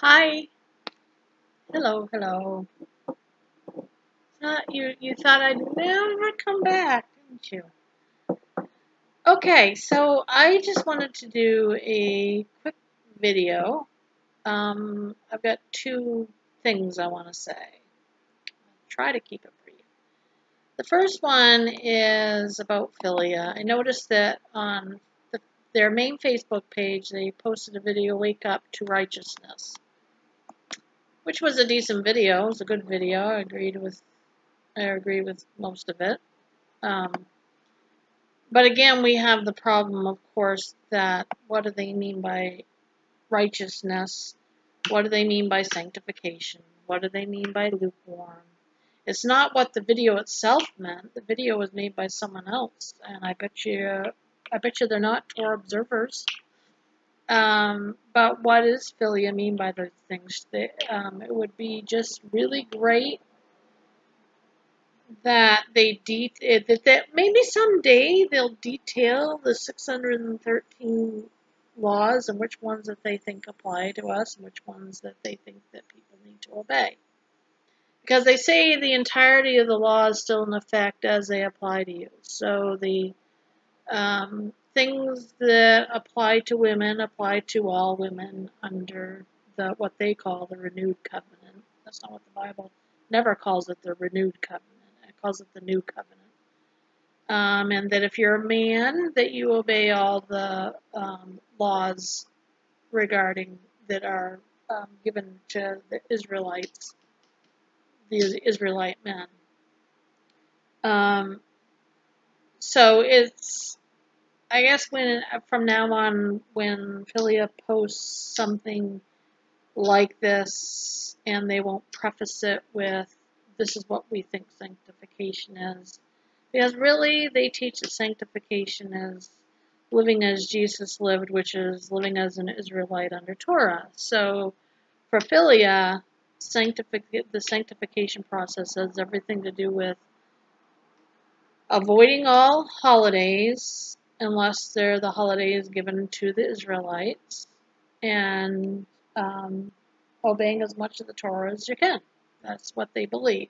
Hi. Hello, hello. You thought I'd never come back, didn't you? Okay, so I just wanted to do a quick video. I've got two things I want to say. I'll try to keep it brief. The first one is about Philia. I noticed that on their main Facebook page, they posted a video, Wake Up to Righteousness, which was a decent video. It was a good video. I agree with most of it. But again, we have the problem, of course, that what do they mean by righteousness? What do they mean by sanctification? What do they mean by lukewarm? It's not what the video itself meant. The video was made by someone else, and I bet you they're not Torah observers. But what does Philia mean by those things? It would be just really great that that maybe someday they'll detail the 613 laws and which ones that they think apply to us and which ones that they think that people need to obey. Because they say the entirety of the law is still in effect as they apply to you. So the things that apply to women apply to all women under what they call the renewed covenant. That's not what the Bible never calls it, the renewed covenant. It calls it the new covenant. And that if you're a man, that you obey all the laws regarding that are given to the Israelites, the Israelite men. So it's, I guess from now on, when Philia posts something like this, and they won't preface it with, this is what we think sanctification is. Because really, they teach that sanctification is living as Jesus lived, which is living as an Israelite under Torah. So for Philia, the sanctification process has everything to do with avoiding all holidays, unless they're the holidays given to the Israelites, and obeying as much of the Torah as you can. That's what they believe.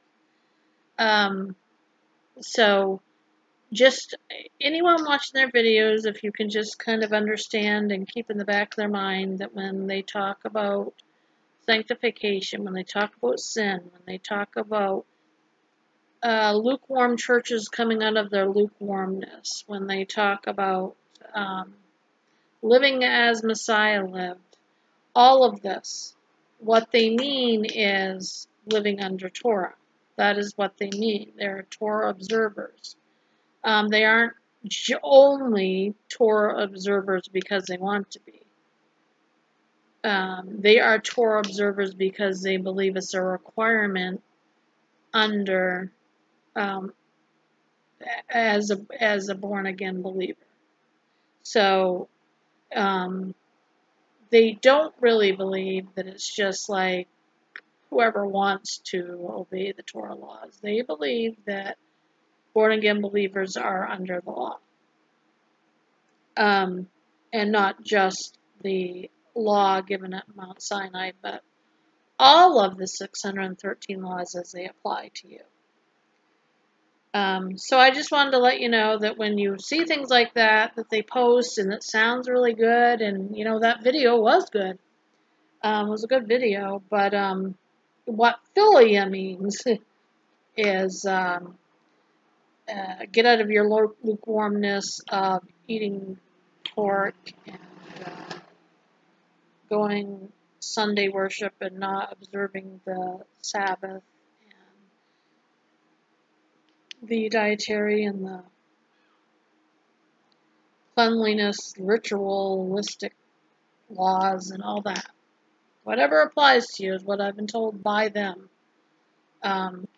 So just anyone watching their videos, if you can just kind of understand and keep in the back of their mind that when they talk about sanctification, when they talk about sin, when they talk about lukewarm churches coming out of their lukewarmness, when they talk about living as Messiah lived, all of this, what they mean is living under Torah. That is what they mean. They're Torah observers. They aren't only Torah observers because they want to be. They are Torah observers because they believe it's a requirement under as a born again believer. So they don't really believe that it's just like whoever wants to obey the Torah laws. They believe that born again believers are under the law. And not just the law given at Mount Sinai, but all of the 613 laws as they apply to you. So I just wanted to let you know that when you see things like that they post and it sounds really good, and that video was good. It was a good video, but what philia means is get out of your lukewarmness of eating pork and going Sunday worship and not observing the Sabbath and the dietary and the cleanliness, ritualistic laws and all that. Whatever applies to you is what I've been told by them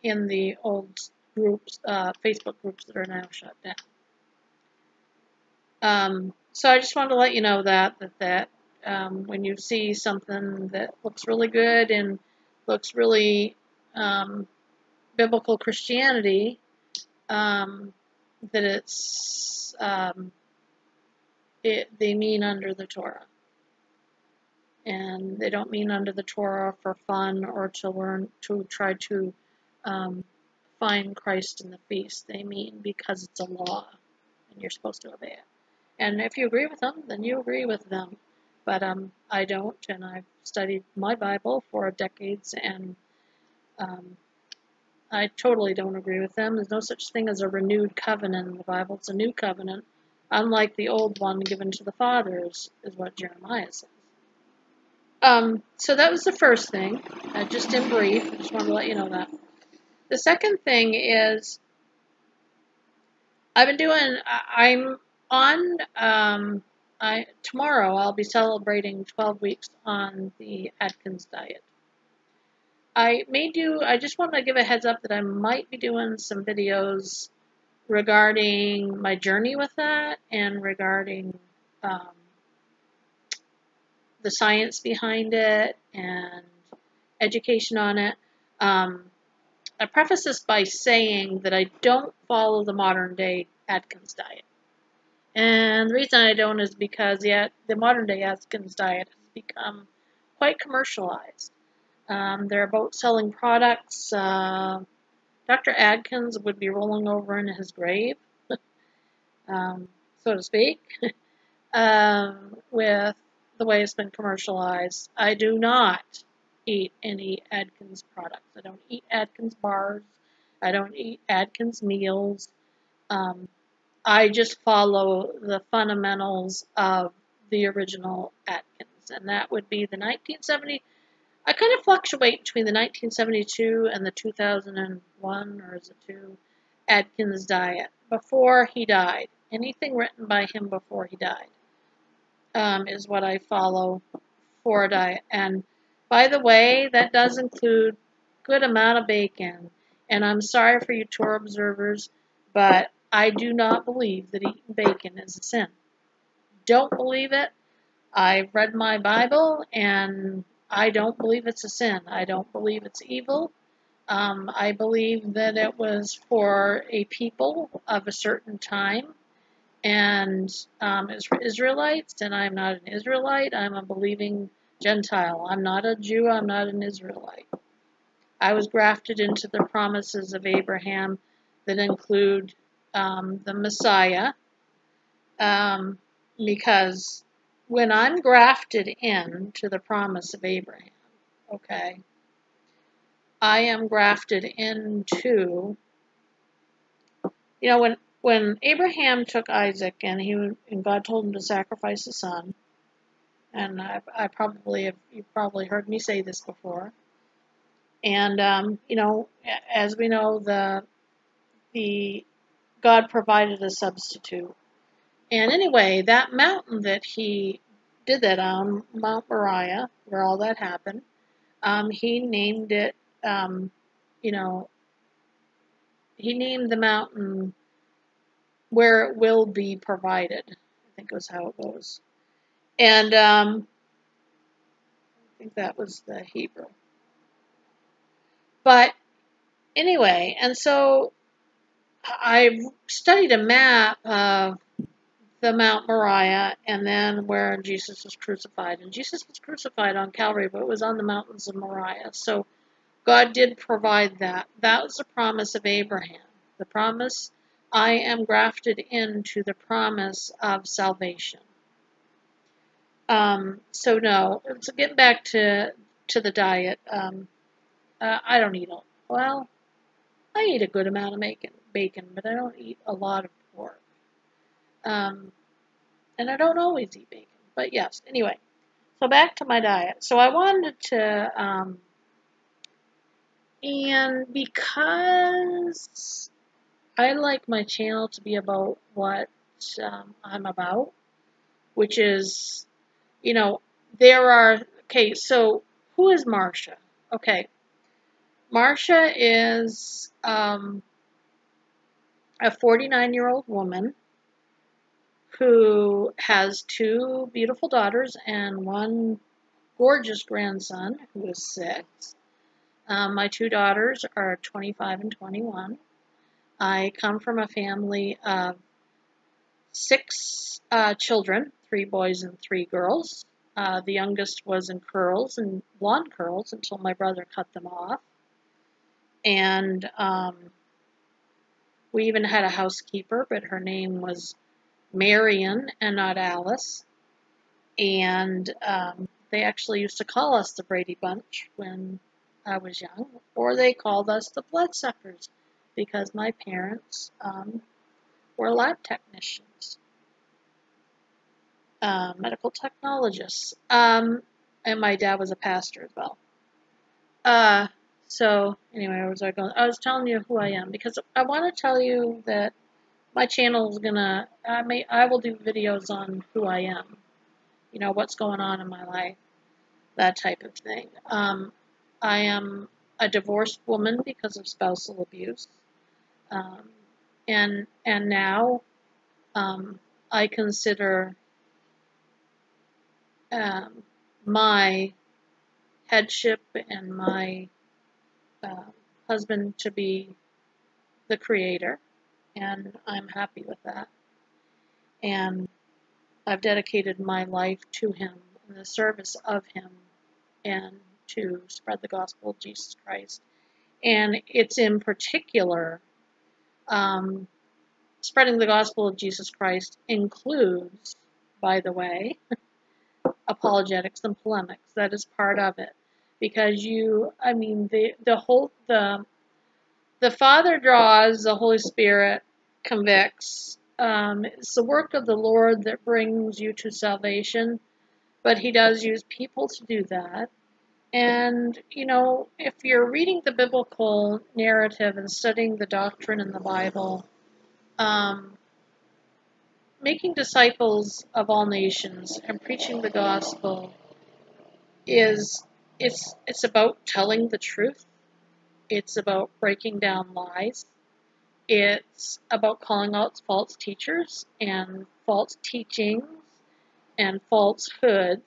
in the old groups, Facebook groups that are now shut down. So I just wanted to let you know that when you see something that looks really good and looks really biblical Christianity, that they mean under the Torah. And they don't mean under the Torah for fun or to learn to try to um, find Christ in the feast. They mean because it's a law and you're supposed to obey it. And if you agree with them, then you agree with them. But I don't, and I've studied my Bible for decades, and um, I totally don't agree with them. There's no such thing as a renewed covenant in the Bible. It's a new covenant, unlike the old one given to the fathers, is what Jeremiah says. So that was the first thing, just in brief. I just wanted to let you know that. The second thing is I'm on, tomorrow I'll be celebrating 12 weeks on the Atkins diet. I just want to give a heads up that I might be doing some videos regarding my journey with that and regarding um, the science behind it and education on it. I preface this by saying that I don't follow the modern day Atkins diet. And the reason I don't is because the modern day Atkins diet has become quite commercialized. They're about selling products. Dr. Atkins would be rolling over in his grave, so to speak, with the way it's been commercialized. I do not eat any Atkins products. I don't eat Atkins bars. I don't eat Atkins meals. I just follow the fundamentals of the original Atkins, and that would be the 1970. I kind of fluctuate between the 1972 and the 2001, or is it 2, Atkins diet, before he died. Anything written by him before he died is what I follow for a diet. And by the way, that does include a good amount of bacon. And I'm sorry for you Torah observers, but I do not believe that eating bacon is a sin. Don't believe it. I've read my Bible, and I don't believe it's a sin. I don't believe it's evil. I believe that it was for a people of a certain time, and it's for Israelites, and I'm not an Israelite. I'm a believing Gentile. I'm not a Jew. I'm not an Israelite. I was grafted into the promises of Abraham that include the Messiah, because when I'm grafted into the promise of Abraham, okay, I am grafted into, when Abraham took Isaac and God told him to sacrifice his son, and you've probably heard me say this before, and as we know, the God provided a substitute. And anyway, that mountain that he did that on, Mount Moriah, where all that happened, he named it, he named the mountain where it will be provided, I think was how it goes. And I think that was the Hebrew. But anyway, and so I studied a map of the Mount Moriah, and then where Jesus was crucified. And Jesus was crucified on Calvary, but it was on the mountains of Moriah. So God did provide that. That was the promise of Abraham. The promise, I am grafted into the promise of salvation. So no, so getting back to the diet, I don't eat I eat a good amount of bacon, but I don't eat a lot of pork. And I don't always eat bacon, but yes, anyway. So back to my diet. So I wanted to, and because I like my channel to be about what I'm about, which is, okay, so who is Marcia? Okay, Marcia is a 49-year-old woman who has 2 beautiful daughters and 1 gorgeous grandson who is 6. My 2 daughters are 25 and 21. I come from a family of 6 children, 3 boys and 3 girls. The youngest was in curls and blonde curls until my brother cut them off. And we even had a housekeeper, but her name was Marion and not Alice. And they actually used to call us the Brady Bunch when I was young, or they called us the Bloodsuckers because my parents were lab technicians, medical technologists, and my dad was a pastor as well. So anyway, where was I going? I was telling you who I am because I want to tell you that my channel is gonna. I will do videos on who I am. You know, what's going on in my life, that type of thing. I am a divorced woman because of spousal abuse, um, and now I consider um, my headship and my uh, husband to be the creator, and I'm happy with that. And I've dedicated my life to him in the service of him and to spread the gospel of Jesus Christ. And it's in particular, spreading the gospel of Jesus Christ includes, by the way, apologetics and polemics. That is part of it. Because the Father draws, the Holy Spirit convicts. It's the work of the Lord that brings you to salvation, but He does use people to do that. And, you know, if you're reading the biblical narrative and studying the doctrine in the Bible, making disciples of all nations and preaching the gospel it's about telling the truth. It's about breaking down lies. It's about calling out false teachers and false teachings and falsehoods,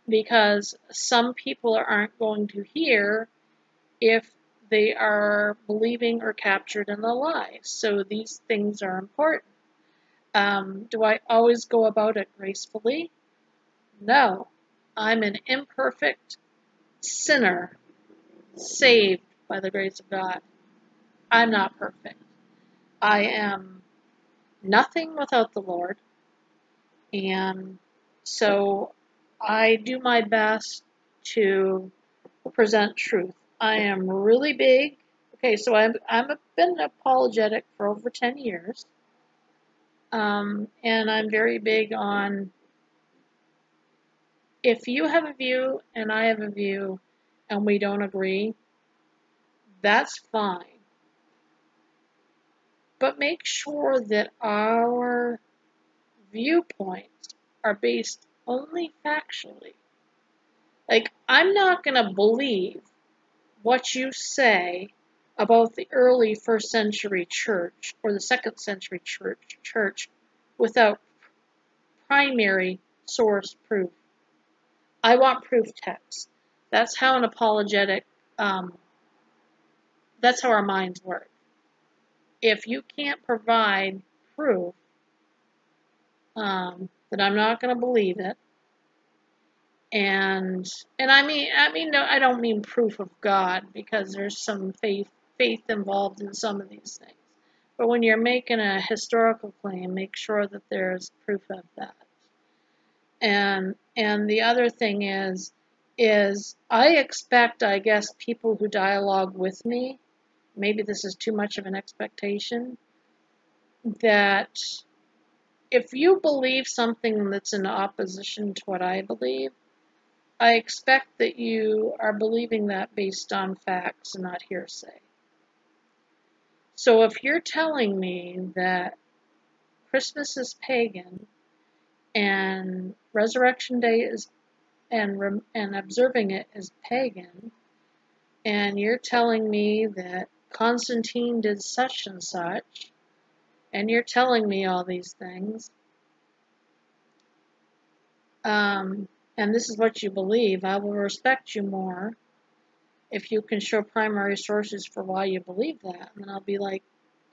because some people aren't going to hear if they are believing or captured in the lie. So these things are important. Do I always go about it gracefully? No. I'm an imperfect sinner saved by the grace of God. I'm not perfect. I am nothing without the Lord. And so I do my best to present truth. I am really big. Okay, so I've been apologetic for over 10 years. And I'm very big on, if you have a view and I have a view and we don't agree, that's fine. But make sure that our viewpoints are based only factually. Like, I'm not going to believe what you say about the early first century church or the second century church without primary source proof. I want proof text. That's how an apologetic, that's how our minds work. If you can't provide proof, then I'm not going to believe it. And no, I don't mean proof of God, because there's some faith involved in some of these things. But when you're making a historical claim, make sure that there's proof of that. And the other thing is I expect, I guess, people who dialogue with me, maybe this is too much of an expectation, that if you believe something that's in opposition to what I believe, I expect that you are believing that based on facts and not hearsay. So if you're telling me that Christmas is pagan and Resurrection Day is and observing it is pagan, and you're telling me that Constantine did such and such, and you're telling me all these things, and this is what you believe, I will respect you more if you can show primary sources for why you believe that. And then I'll be like,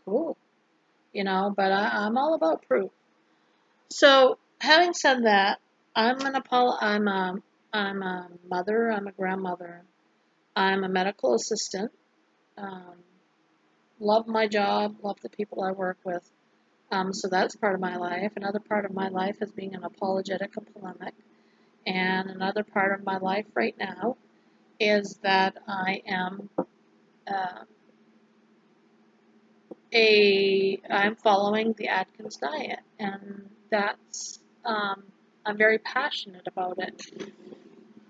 cool, but I'm all about proof. So, having said that, I'm a mother. I'm a grandmother. I'm a medical assistant. Um, love my job. Love the people I work with. So that's part of my life. Another part of my life is being an apologetic and polemic. And another part of my life right now is that I am uh, I'm following the Atkins diet, and that's I'm very passionate about it.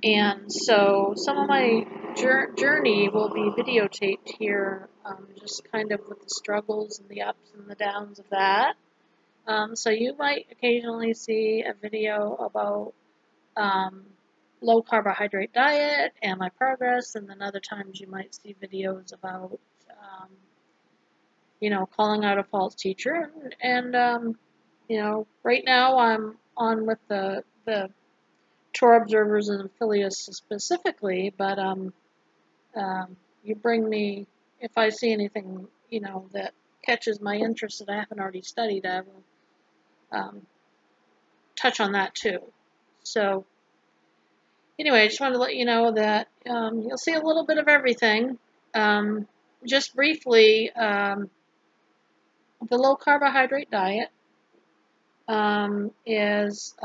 And so some of my journey will be videotaped here, just kind of with the struggles and the ups and the downs of that. So you might occasionally see a video about um, low carbohydrate diet and my progress, and then other times you might see videos about calling out a false teacher. And right now I'm on with the tour observers and affiliates specifically, but you bring me, if I see anything, that catches my interest that I haven't already studied, I will touch on that too. So anyway, I just wanted to let you know that you'll see a little bit of everything. Just briefly, the low carbohydrate diet is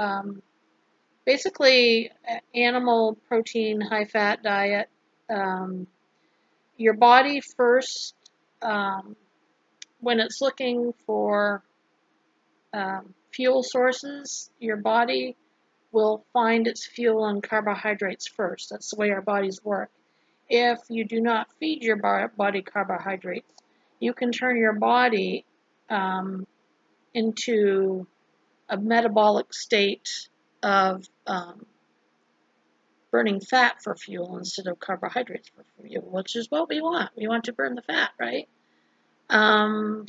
basically animal protein, high fat diet. Your body first, when it's looking for fuel sources, your body will find its fuel in carbohydrates first. That's the way our bodies work. If you do not feed your body carbohydrates, you can turn your body into a metabolic state of burning fat for fuel instead of carbohydrates for fuel, which is what we want. We want to burn the fat, right?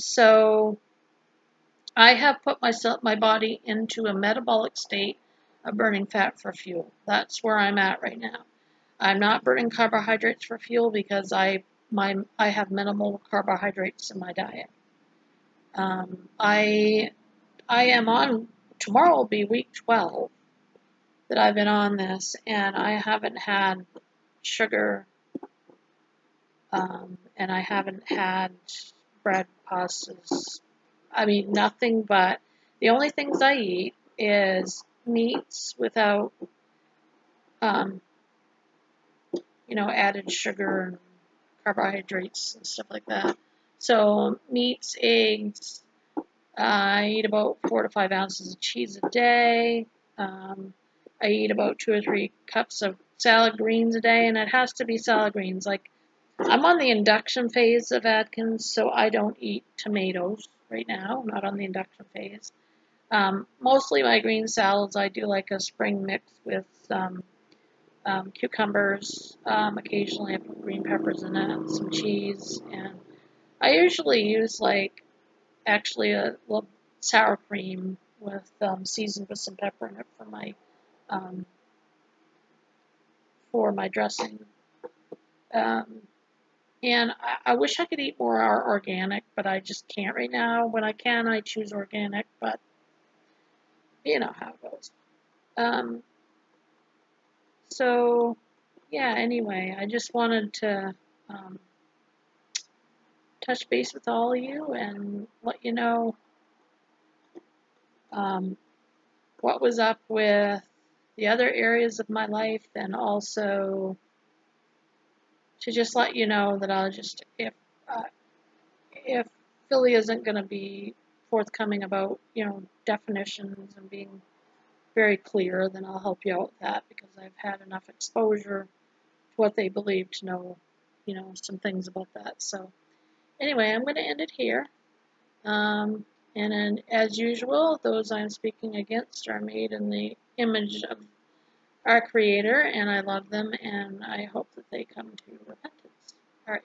So I have put my body into a metabolic state of burning fat for fuel. That's where I'm at right now. I'm not burning carbohydrates for fuel because I have minimal carbohydrates in my diet. I am on, tomorrow will be week 12 that I've been on this, and I haven't had sugar, and I haven't had bread, pastas. I mean, nothing but, the only things I eat is meats without, added sugar and carbohydrates and stuff like that. So meats, eggs, I eat about 4 to 5 ounces of cheese a day. I eat about 2 or 3 cups of salad greens a day, and it has to be salad greens. Like, I'm on the induction phase of Atkins, so I don't eat tomatoes right now. I'm not on the induction phase. Mostly my green salads, I do like a spring mix with some cucumbers. Occasionally I put green peppers in it, some cheese, and I usually use actually a little sour cream with seasoned with some pepper in it for my dressing. And I wish I could eat more organic, but I just can't right now. When I can, I choose organic, but you know how it goes. So yeah, anyway, I just wanted to touch base with all of you and let you know what was up with the other areas of my life, and also to just let you know that I'll just, if Philly isn't going to be forthcoming about, definitions and being very clear, then I'll help you out with that, because I've had enough exposure to what they believe to know, some things about that. So anyway, I'm going to end it here. And then, as usual, those I'm speaking against are made in the image of our Creator, and I love them, and I hope that they come to repentance. All right.